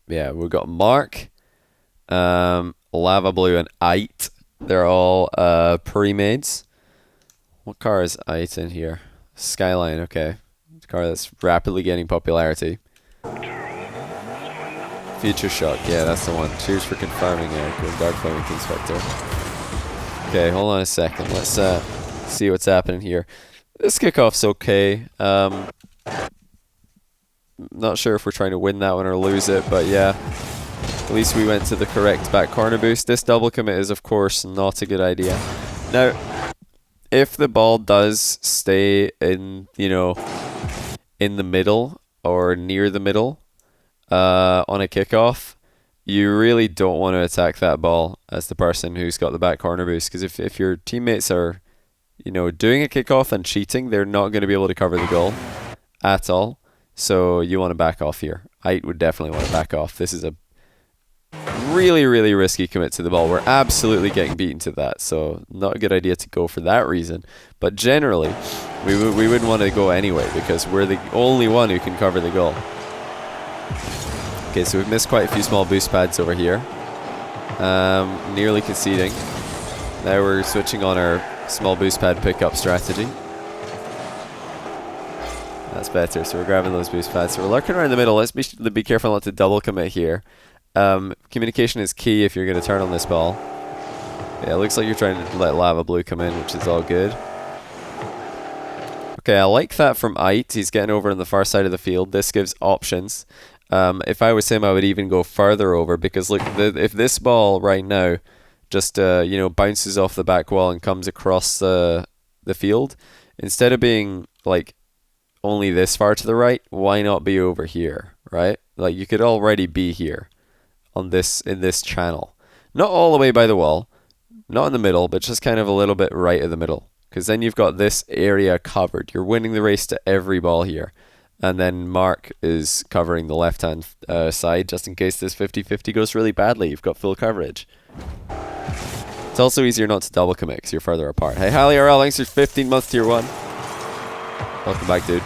yeah, we've got Mark, Lava Blue, and Ite. They're all pre-mades. What car is Ite in here? Skyline, okay. It's a car that's rapidly gaining popularity. Future Shock, yeah, that's the one. Cheers for confirming, Eric. Dark Flaming Inspector. Okay, hold on a second. Let's see what's happening here. This kickoff's okay. Not sure if we're trying to win that one or lose it, but yeah. At least we went to the correct back corner boost. This double commit is, of course, not a good idea. Now, if the ball does stay in, you know, in the middle or near the middle on a kickoff, you really don't want to attack that ball as the person who's got the back corner boost, because if your teammates are, you know, doing a kickoff and cheating, they're not going to be able to cover the goal at all. So you want to back off here. I would definitely want to back off. This is a really, really risky commit to the ball. We're absolutely getting beaten to that, so not a good idea to go for that reason. But generally, we wouldn't want to go anyway, because we're the only one who can cover the goal. Okay, so we've missed quite a few small boost pads over here. Nearly conceding. Now we're switching on our small boost pad pickup strategy. That's better, so we're grabbing those boost pads. So we're lurking around the middle. Let's be careful not to double commit here. Communication is key if you're going to turn on this ball. Yeah, it looks like you're trying to let Lava Blue come in, which is all good. Okay, I like that from Ite. He's getting over on the far side of the field. This gives options. If I was him, I would even go further over, because look, if this ball right now just you know, bounces off the back wall and comes across the field, instead of being like only this far to the right, why not be over here, right? Like, you could already be here on this, in this channel, not all the way by the wall, not in the middle, but just kind of a little bit right of the middle, because then you've got this area covered. You're winning the race to every ball here, and then Mark is covering the left hand side just in case this 50-50 goes really badly. You've got full coverage. It's also easier not to double commit because you're further apart. Hey, Hallie RL, thanks for 15 months tier 1. Welcome back, dude.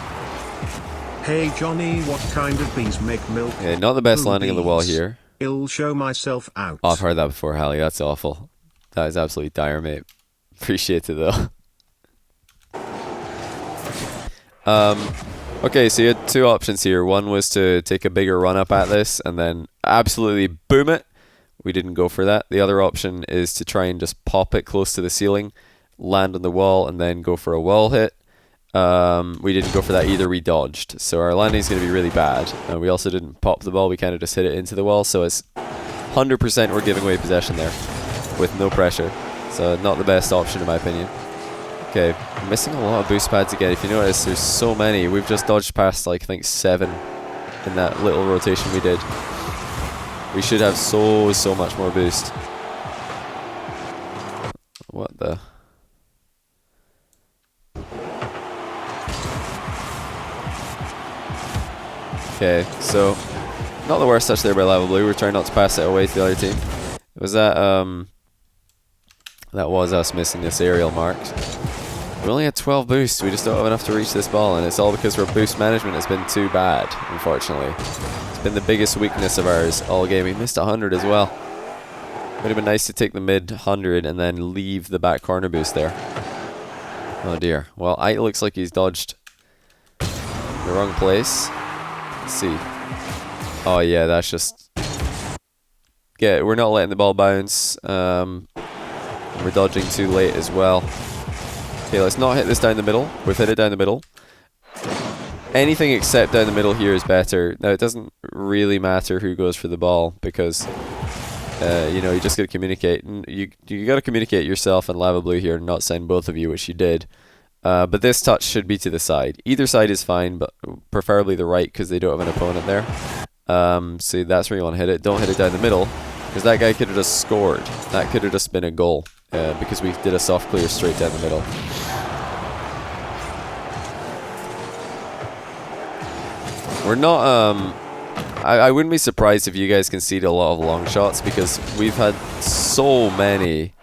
Hey Johnny, what kind of bees make milk? Yeah, not the best landing on the wall here. I'll show myself out. Oh, I've heard that before, Hallie. That's awful. That is absolutely dire, mate. Appreciate it, though. Okay, so you had two options here. One was to take a bigger run up at this and then absolutely boom it. We didn't go for that. The other option is to try and just pop it close to the ceiling, land on the wall, and then go for a wall hit. We didn't go for that either. We dodged, so our landing is going to be really bad. We also didn't pop the ball. We kind of just hit it into the wall, so it's 100% we're giving away possession there with no pressure. So not the best option in my opinion. Okay, missing a lot of boost pads again. If you notice, there's so many. We've just dodged past, like, I think 7 in that little rotation we did. We should have so much more boost. What the... Okay, so not the worst touch there by Lava Blue. We're trying not to pass it away to the other team. Was that that was us missing this aerial mark. We only had 12 boosts. We just don't have enough to reach this ball, and it's all because our boost management has been too bad, unfortunately. It's been the biggest weakness of ours all game. We missed 100 as well. Would have been nice to take the mid 100 and then leave the back corner boost there. Oh dear. Well, it looks like he's dodged the wrong place. Let's see. Oh yeah, that's just... Yeah, we're not letting the ball bounce. We're dodging too late as well. Okay, let's not hit this down the middle. We've hit it down the middle. Anything except down the middle here is better. Now, it doesn't really matter who goes for the ball because, you know, you just got to communicate. You got to communicate yourself and Lava Blue here and not send both of you, which you did. But this touch should be to the side. Either side is fine, but preferably the right because they don't have an opponent there. So that's where you want to hit it. Don't hit it down the middle because that guy could have just scored. That could have just been a goal because we did a soft clear straight down the middle. We're not... I wouldn't be surprised if you guys concede a lot of long shots because we've had so many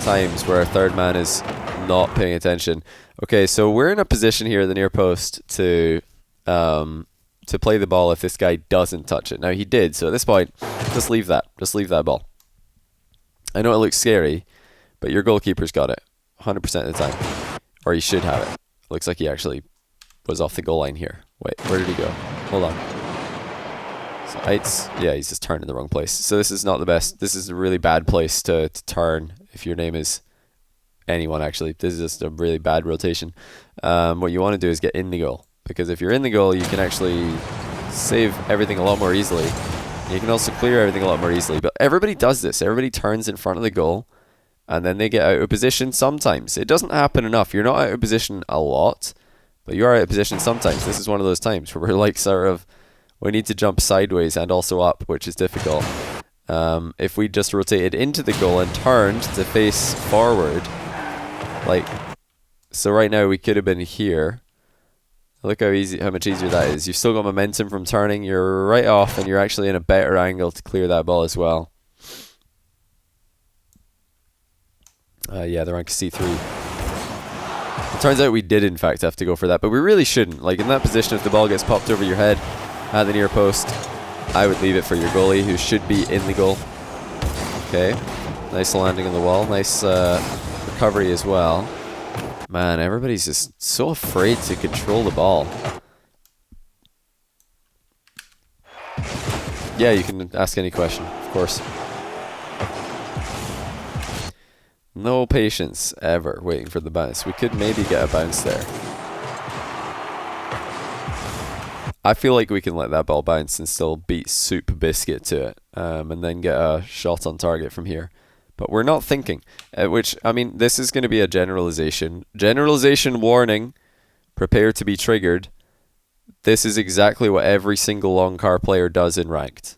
times where our third man is not paying attention. Okay, so we're in a position here at the near post to to play the ball if this guy doesn't touch it. Now he did, so at this point, just leave that. Just leave that ball. I know it looks scary, but your goalkeeper's got it 100% of the time. Or he should have it. Looks like he actually was off the goal line here. Wait, where did he go? Hold on. So yeah, he's just turned in the wrong place. So this is not the best. This is a really bad place to turn if your name is anyone, actually. This is just a really bad rotation. What you want to do is get in the goal. Because if you're in the goal, you can actually save everything a lot more easily. You can also clear everything a lot more easily. But everybody does this. Everybody turns in front of the goal, and then they get out of position sometimes. It doesn't happen enough. You're not out of position a lot, but you are out of position sometimes. This is one of those times where we're like sort of, we need to jump sideways and also up, which is difficult. If we just rotated into the goal and turned to face forward, like, so right now we could have been here. Look how much easier that is. You've still got momentum from turning. You're right off, and you're actually in a better angle to clear that ball as well. Yeah, they're on C3. It turns out we did, in fact, have to go for that, but we really shouldn't. Like, in that position, if the ball gets popped over your head at the near post, I would leave it for your goalie, who should be in the goal. Okay. Nice landing on the wall. Nice recovery as well. Man, everybody's just so afraid to control the ball. Yeah, you can ask any question, of course. No patience ever waiting for the bounce. We could maybe get a bounce there. I feel like we can let that ball bounce and still beat Soup Biscuit to it, and then get a shot on target from here. But we're not thinking, which, I mean, this is going to be a generalization. Generalization warning, prepare to be triggered. This is exactly what every single long car player does in ranked.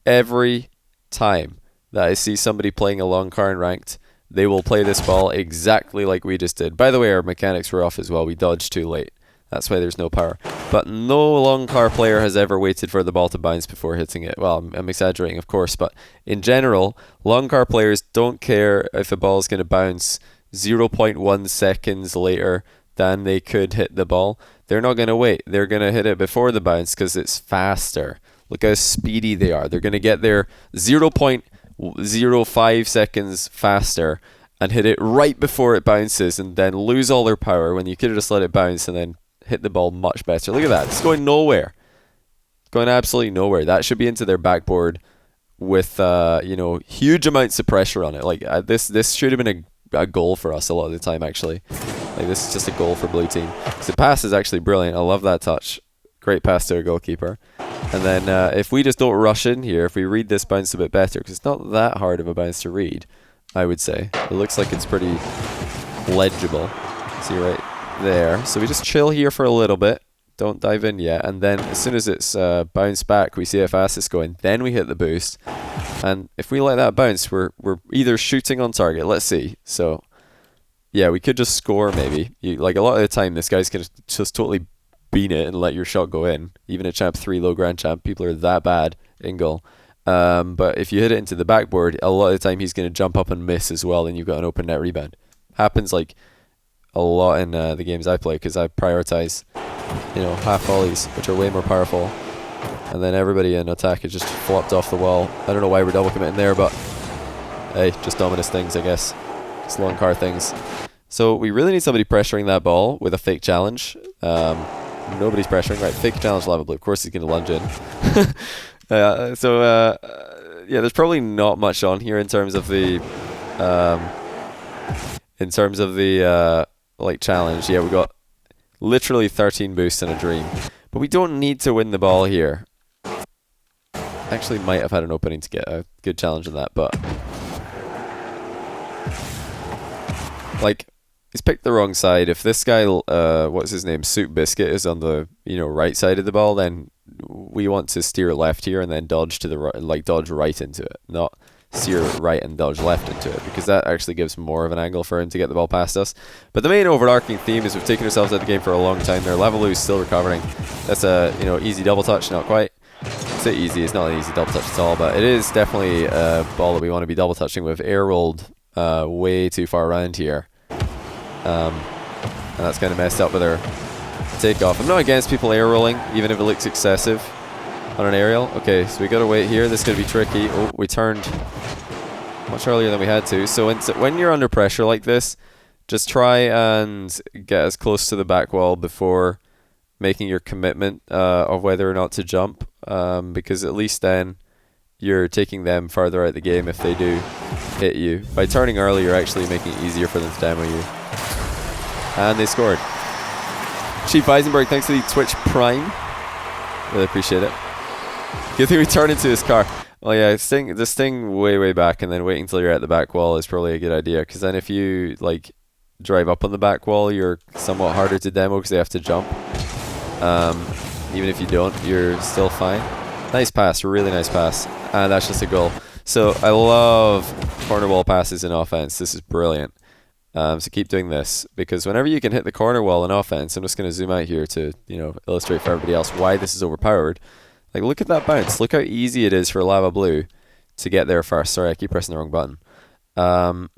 Every time that I see somebody playing a long car in ranked, they will play this ball exactly like we just did. By the way, our mechanics were off as well. We dodged too late. That's why there's no power. But no long car player has ever waited for the ball to bounce before hitting it. Well, I'm exaggerating, of course, but in general, long car players don't care if a ball is going to bounce 0.1 seconds later than they could hit the ball. They're not going to wait. They're going to hit it before the bounce because it's faster. Look how speedy they are. They're going to get there 0.05 seconds faster and hit it right before it bounces, and then lose all their power when you could have just let it bounce and then hit the ball much better. Look at that. It's going nowhere. It's going absolutely nowhere. That should be into their backboard with, you know, huge amounts of pressure on it. Like, this should have been a goal for us a lot of the time, actually. Like, this is just a goal for blue team. The pass is actually brilliant. I love that touch. Great pass to our goalkeeper. And then if we just don't rush in here, if we read this bounce a bit better, because it's not that hard of a bounce to read, I would say. It looks like it's pretty legible. See right there. So we just chill here for a little bit. Don't dive in yet. And then as soon as it's bounced back, we see how fast it's going. Then we hit the boost. And if we let that bounce, we're either shooting on target. Let's see. So, yeah, we could just score maybe. Like, a lot of the time, this guy's going to just totally bean it and let your shot go in. Even a Champ 3 low grand champ, people are that bad in goal. But if you hit it into the backboard, a lot of the time he's going to jump up and miss as well, and you've got an open net rebound. Happens like a lot in the games I play, because I prioritize, you know, half volleys, which are way more powerful, and then everybody in attack is just flopped off the wall. I don't know why we're double committing there, but hey, just Dominus things, I guess. Just long car things. So we really need somebody pressuring that ball with a fake challenge. Nobody's pressuring, right? Fake challenge lava blue. Of course he's going to lunge in. Yeah, there's probably not much on here in terms of the like challenge. Yeah, we got literally 13 boosts and a dream, but we don't need to win the ball here. Actually, might have had an opening to get a good challenge in that, but like, he's picked the wrong side. If this guy, what's his name, Soup Biscuit, is on the, you know, right side of the ball, then we want to steer left here and then dodge to the right, like dodge right into it, not steer right and dodge left into it, because that actually gives more of an angle for him to get the ball past us. But the main overarching theme is we've taken ourselves out of the game for a long time. Their Levaloo is still recovering. That's a, you know, easy double touch, not quite. Say easy, it's not an easy double touch at all, but it is definitely a ball that we want to be double touching with. Air rolled way too far around here. And that's kind of messed up with our takeoff. I'm not against people air rolling, even if it looks excessive on an aerial. Okay, so we got to wait here. This is going to be tricky. Oh, we turned much earlier than we had to. So when you're under pressure like this, just try and get as close to the back wall before making your commitment of whether or not to jump, because at least then you're taking them farther out of the game if they do hit you. By turning early, you're actually making it easier for them to demo you. And they scored. Chief Eisenberg, thanks for the Twitch Prime. Really appreciate it. Good thing we turned into his car. Well, yeah, this thing way back and then waiting until you're at the back wall is probably a good idea, because then if you like drive up on the back wall, you're somewhat harder to demo because they have to jump. Even if you don't, you're still fine. Nice pass, really nice pass. And that's just a goal. So I love corner wall passes in offense. This is brilliant. So keep doing this, because whenever you can hit the corner wall in offense, I'm just going to zoom out here to, you know, illustrate for everybody else why this is overpowered. Like, look at that bounce. Look how easy it is for Lava Blue to get there first. Sorry, I keep pressing the wrong button.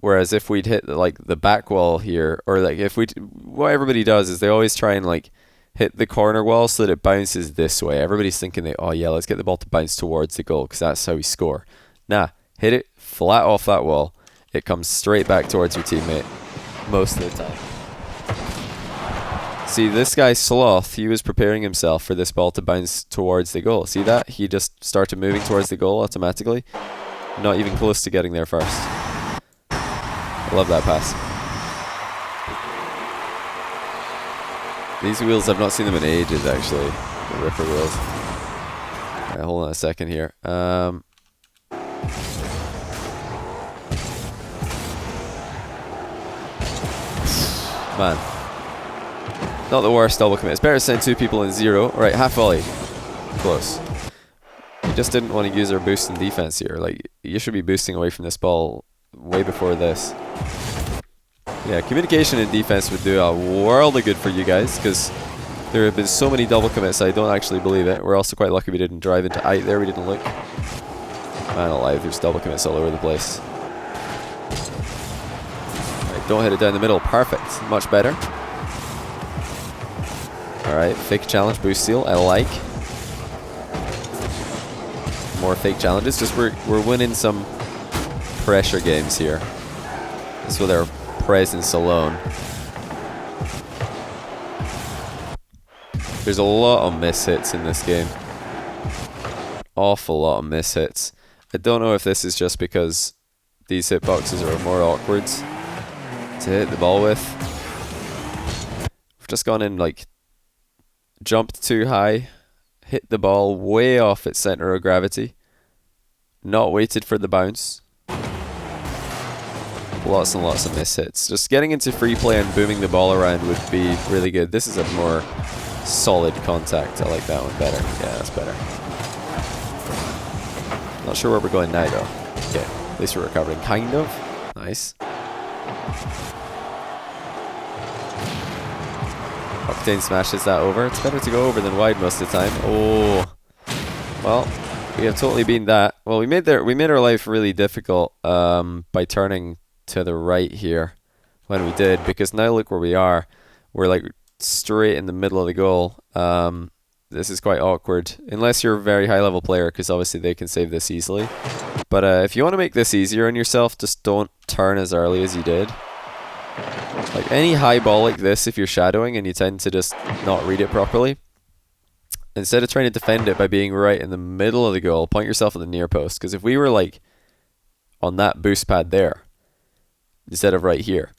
Whereas if we'd hit like the back wall here, or like if we, what everybody does is they always try and like hit the corner wall so that it bounces this way. Everybody's thinking that, oh yeah, let's get the ball to bounce towards the goal because that's how we score. Nah, hit it flat off that wall. It comes straight back towards your teammate most of the time. See, this guy Sloth, he was preparing himself for this ball to bounce towards the goal. See that? He just started moving towards the goal automatically. Not even close to getting there first. I love that pass. These wheels, I've not seen them in ages, actually. The Ripper wheels. Alright, hold on a second here. Man. Not the worst double commit. It's better to send two people in zero. Alright, half volley. Close. You just didn't want to use our boost in defense here. Like, you should be boosting away from this ball way before this. Yeah, communication in defense would do a world of good for you guys, because there have been so many double commits I don't actually believe it. We're also quite lucky we didn't drive into height there. We didn't look. Man alive, there's double commits all over the place. Alright, don't hit it down the middle. Perfect. Much better. Alright, fake challenge, boost seal. I like. More fake challenges. Just we're winning some pressure games here. Just with our presence alone. There's a lot of miss hits in this game. Awful lot of miss hits. I don't know if this is just because these hitboxes are more awkward to hit the ball with. We've just gone in, like, jumped too high, hit the ball way off its center of gravity, not waited for the bounce. Lots and lots of miss hits. Just getting into free play and booming the ball around would be really good. This is a more solid contact. I like that one better. Yeah, that's better. Not sure where we're going now though. Okay, at least we're recovering. Kind of. Nice. Octane smashes that over. It's better to go over than wide most of the time. Oh. Well, we have totally beaten that. Well, we made our life really difficult by turning to the right here when we did, because now look where we are. We're like straight in the middle of the goal. This is quite awkward unless you're a very high level player, because obviously they can save this easily. But if you want to make this easier on yourself, just don't turn as early as you did. Like any high ball like this, if you're shadowing and you tend to just not read it properly, instead of trying to defend it by being right in the middle of the goal, point yourself at the near post. Because if we were like on that boost pad there instead of right here,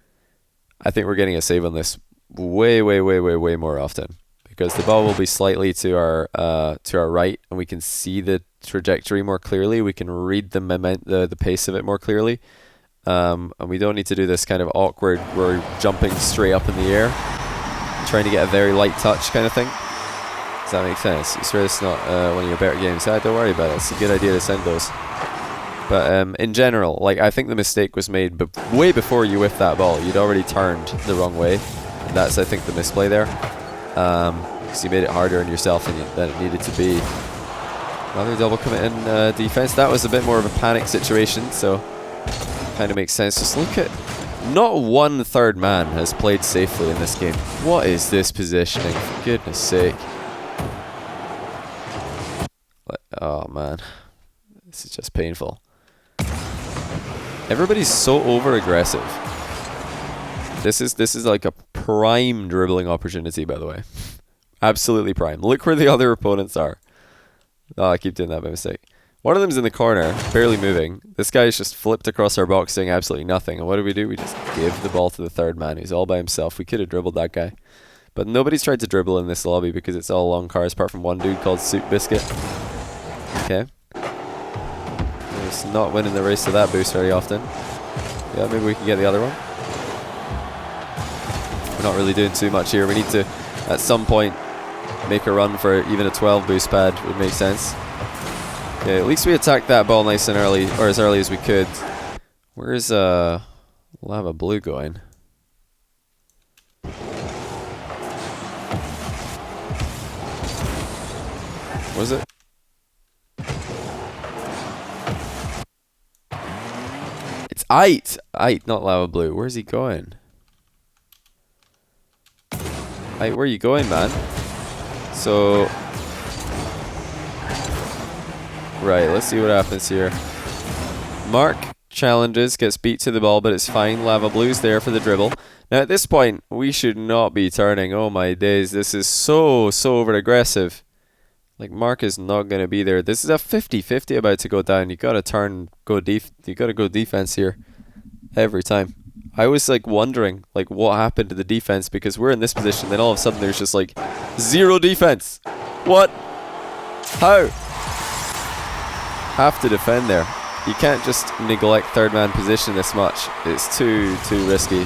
I think we're getting a save on this way more often, because the ball will be slightly to our right, and we can see the trajectory more clearly. We can read the pace of it more clearly, and we don't need to do this kind of awkward where we're jumping straight up in the air, trying to get a very light touch kind of thing. Does that make sense? You swear it's not one of your better games? Don't worry about it. It's a good idea to send those. But in general, like, I think the mistake was made way before you whiffed that ball. You'd already turned the wrong way. And that's, I think, the misplay there. Because you made it harder on yourself than it needed to be. Another double commit in defense. That was a bit more of a panic situation, so kind of makes sense. Just look at Not one third man has played safely in this game. What is this positioning? For goodness sake. Oh man. This is just painful. Everybody's so over aggressive. This is like a prime dribbling opportunity, by the way. Absolutely prime. Look where the other opponents are. Oh, I keep doing that by mistake. One of them's in the corner, barely moving. This guy's just flipped across our box doing absolutely nothing. And what do? We just give the ball to the third man who's all by himself. We could have dribbled that guy. But nobody's tried to dribble in this lobby because it's all long cars apart from one dude called Soup Biscuit. Okay. Just not winning the race to that boost very often. Yeah, maybe we can get the other one. We're not really doing too much here. We need to, at some point, make a run for even a 12 boost pad would make sense. Okay, at least we attacked that ball nice and early, or as early as we could. Where's Lava Blue going? Was it? It's Ite! Ite, not Lava Blue. Where's he going? Ite, where are you going, man? So... Right, let's see what happens here. Mark challenges, gets beat to the ball, but it's fine. Lava Blue's there for the dribble. Now at this point, we should not be turning. Oh my days, this is so over aggressive. Like, Mark is not going to be there. This is a 50-50 about to go down. You got to turn, you got to go defense here every time. I was like wondering like what happened to the defense because we're in this position, then all of a sudden there's just like zero defense. What? How? Have to defend there. You can't just neglect third man position this much. It's too risky.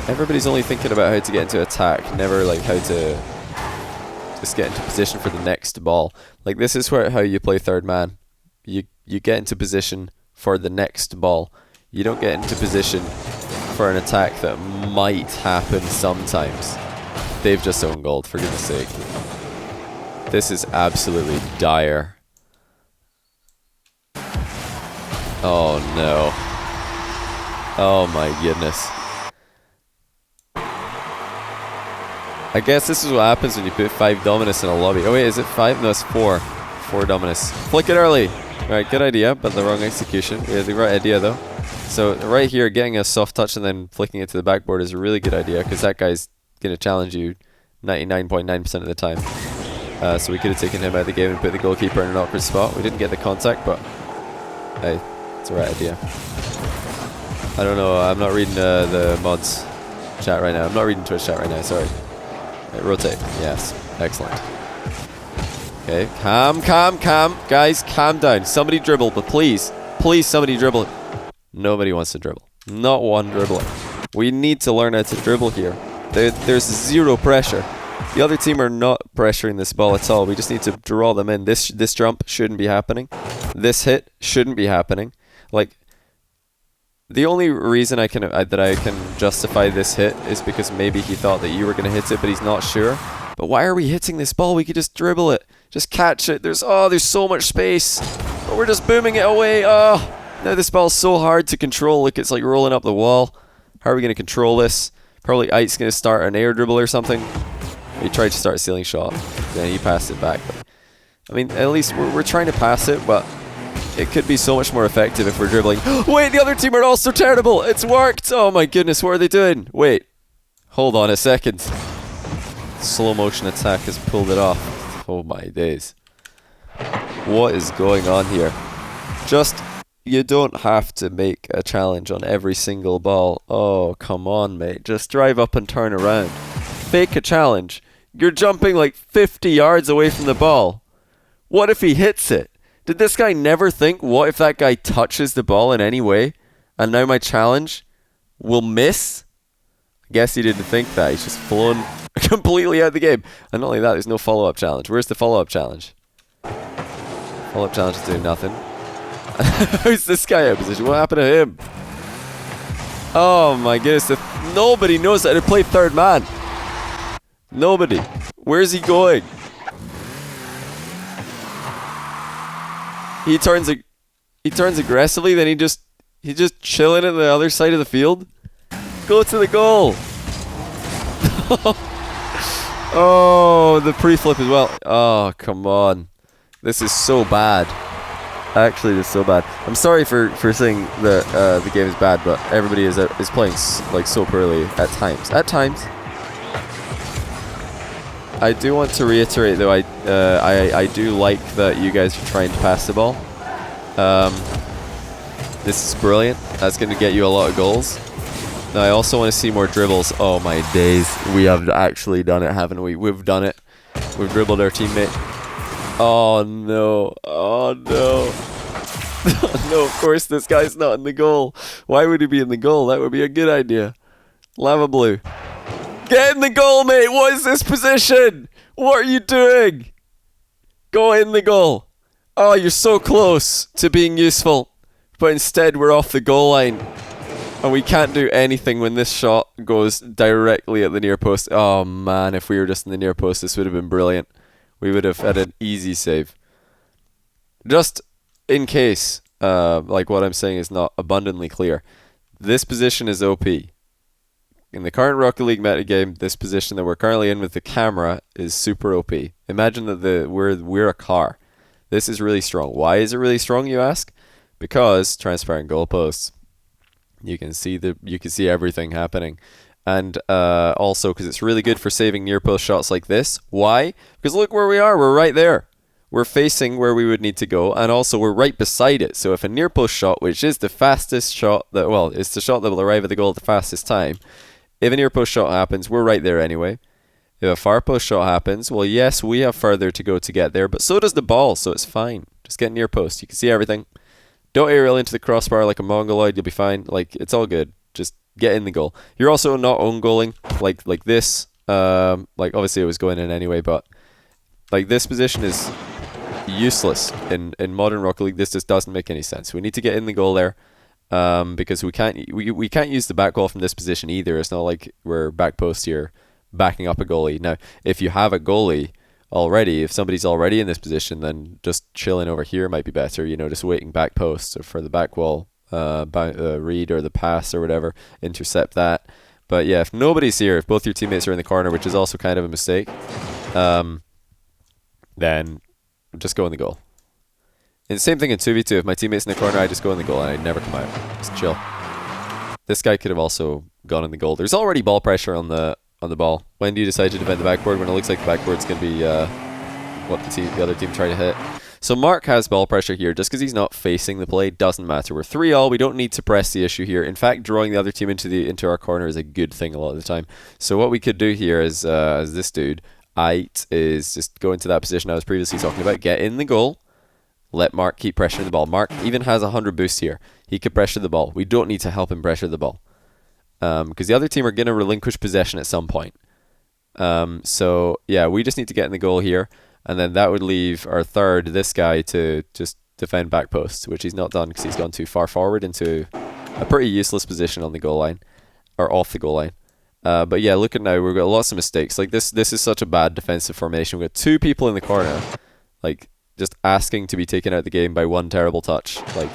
Everybody's only thinking about how to get into attack, never like how to just get into position for the next ball. Like, this is how you play third man. You get into position for the next ball. You don't get into position for an attack that might happen sometimes. They've just owned gold, for goodness sake. This is absolutely dire. Oh no. Oh my goodness. I guess this is what happens when you put 5 Dominus in a lobby. Oh wait, is it 5? No, it's 4. 4 Dominus. Flick it early! Right, good idea, but the wrong execution. We had the right idea though. So right here, getting a soft touch and then flicking it to the backboard is a really good idea because that guy's going to challenge you 99.9% of the time. So we could have taken him out of the game and put the goalkeeper in an awkward spot. We didn't get the contact, but hey, it's the right idea. I don't know, I'm not reading the mods chat right now. I'm not reading Twitch chat right now, sorry. Right, rotate. Yes. Excellent. Okay. Calm. Guys, calm down. Somebody dribble, but please somebody dribble. Nobody wants to dribble. Not one dribbler. We need to learn how to dribble here. There's zero pressure. The other team are not pressuring this ball at all. We just need to draw them in. This jump shouldn't be happening. This hit shouldn't be happening. Like, the only reason I can justify this hit is because maybe he thought that you were going to hit it, but he's not sure. But why are we hitting this ball? We could just dribble it. Just catch it. There's so much space. But we're just booming it away. Oh, now this ball's so hard to control. Look, it's like rolling up the wall. How are we going to control this? Probably Ite's going to start an air dribble or something. He tried to start a ceiling shot. Then he passed it back. But, I mean, at least we're trying to pass it, but it could be so much more effective if we're dribbling. Wait, the other team are also terrible. It's worked. Oh my goodness, what are they doing? Wait, hold on a second. Slow motion attack has pulled it off. Oh my days. What is going on here? Just, you don't have to make a challenge on every single ball. Oh, come on, mate. Just drive up and turn around. Fake a challenge. You're jumping like 50 yards away from the ball. What if he hits it? Did this guy never think, what if that guy touches the ball in any way? And now my challenge will miss? I guess he didn't think that. He's just flown completely out of the game. And not only that, there's no follow-up challenge. Where's the follow-up challenge? Follow-up challenge is doing nothing. How's this guy out of position? What happened to him? Oh my goodness. Nobody knows how to play third man. Nobody. Where's he going? He turns aggressively, then he just He's just chilling at the other side of the field. Go to the goal. Oh, the pre-flip as well. Oh, come on. This is so bad. Actually, this is so bad. I'm sorry for saying that the game is bad, but everybody is playing like so poorly at times. At times. I do want to reiterate though, I do like that you guys are trying to pass the ball. This is brilliant. That's going to get you a lot of goals. Now I also want to see more dribbles. Oh my days, we have actually done it, haven't we? We've done it. We've dribbled our teammate. Oh no, oh no. No, of course this guy's not in the goal. Why would he be in the goal? That would be a good idea. Lava Blue. Get in the goal, mate! What is this position? What are you doing? Go in the goal. Oh, you're so close to being useful. But instead we're off the goal line. And we can't do anything when this shot goes directly at the near post. Oh man, if we were just in the near post, this would have been brilliant. We would have had an easy save. Just in case, like what I'm saying is not abundantly clear, this position is OP. In the current Rocket League metagame, this position that we're currently in with the camera is super OP. Imagine that we're a car. This is really strong. Why is it really strong, you ask? Because transparent goalposts. You can see everything happening. And also because it's really good for saving near post shots like this. Why? Because look where we are. We're right there. We're facing where we would need to go, and also we're right beside it. So if a near post shot, which is the fastest shot that, well, it's the shot that will arrive at the goal at the fastest time. If a near post shot happens, we're right there anyway. If a far post shot happens, well, yes, we have further to go to get there, but so does the ball, so it's fine. Just get near post. You can see everything. Don't aerial into the crossbar like a mongoloid. You'll be fine. Like, it's all good. Just get in the goal. You're also not own goaling like this. Like obviously it was going in anyway, but like this position is useless in modern Rocket League. This just doesn't make any sense. We need to get in the goal there, because we can't use the back wall from this position either. It's not like we're back post here backing up a goalie. Now, if you have a goalie already, if somebody's already in this position, then just chilling over here might be better. You know, just waiting back post or for the back wall read or the pass or whatever, intercept that. But yeah, if nobody's here, if both your teammates are in the corner, which is also kind of a mistake, then just go in the goal. And same thing in 2v2. If my teammate's in the corner, I just go in the goal and I never come out. Just chill. This guy could have also gone in the goal. There's already ball pressure on the ball. When do you decide to defend the backboard? When it looks like the backboard's going to be what the other team try to hit. So Mark has ball pressure here. Just because he's not facing the play doesn't matter. We're 3-all. We don't need to press the issue here. In fact, drawing the other team into our corner is a good thing a lot of the time. So what we could do here is, as this dude, is just go into that position I was previously talking about. Get in the goal. Let Mark keep pressuring the ball. Mark even has 100 boosts here. He could pressure the ball. We don't need to help him pressure the ball. Because the other team are going to relinquish possession at some point. So, yeah, we just need to get in the goal here. And then that would leave our third, this guy, to just defend back post, which he's not done because he's gone too far forward into a pretty useless position on the goal line. Or off the goal line. But yeah, look at now. We've got lots of mistakes. Like, this is such a bad defensive formation. We've got two people in the corner. Like, just asking to be taken out of the game by one terrible touch. Like,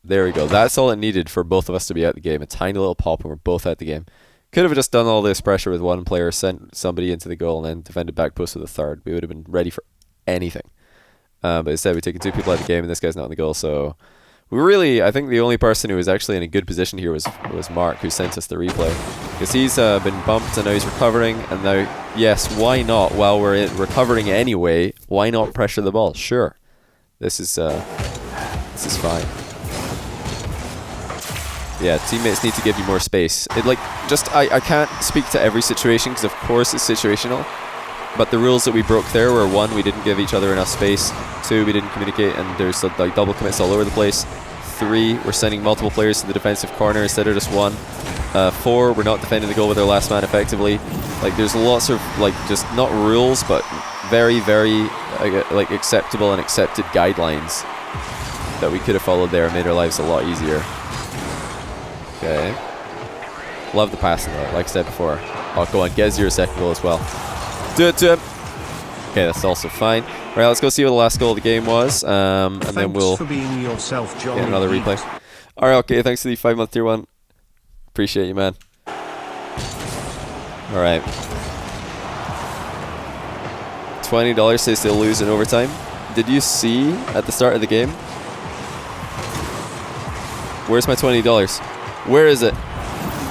there we go. That's all it needed for both of us to be out the game. A tiny little pop and we're both out the game. Could have just done all this pressure with one player, sent somebody into the goal, and then defended back post with a third. We would have been ready for anything. But instead, we've taken two people out of the game, and this guy's not in the goal. So, I think the only person who was actually in a good position here was Mark, who sent us the replay. Because he's been bumped, and now he's recovering. And now, yes, why not? While we're recovering anyway, why not pressure the ball? Sure. This is fine. Yeah, teammates need to give you more space. I can't speak to every situation because of course it's situational. But the rules that we broke there were 1, we didn't give each other enough space. 2, we didn't communicate and there's like double commits all over the place. 3, we're sending multiple players to the defensive corner instead of just one. 4, we're not defending the goal with our last man effectively. Like there's lots of just not rules but very, very acceptable and accepted guidelines that we could have followed there and made our lives a lot easier. Okay. Love the passing though, like I said before. Oh, go on, get your second goal as well. Do it to him. Okay, that's also fine. Right, let's go see what the last goal of the game was, and then we'll for being yourself, Johnny. get another replay. Alright, okay, thanks for the 5-month tier 1. Appreciate you, man. Alright. $20 says they'll lose in overtime. Did you see at the start of the game? Where's my $20? Where is it?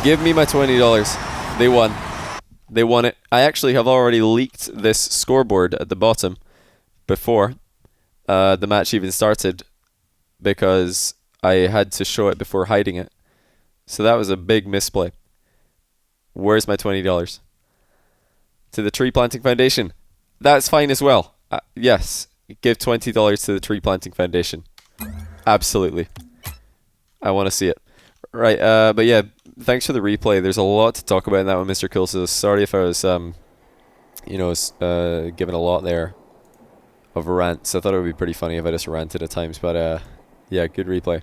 Give me my $20. They won. They won it. I actually have already leaked this scoreboard at the bottom before the match even started because I had to show it before hiding it. So that was a big misplay. Where's my $20? To the Tree Planting Foundation. That's fine as well. Yes, give $20 to the Tree Planting Foundation. Absolutely. I want to see it. Right, but yeah, thanks for the replay. There's a lot to talk about in that one, Mr. Cool. So sorry if I was, giving a lot there of rants. I thought it would be pretty funny if I just ranted at times. But yeah, good replay.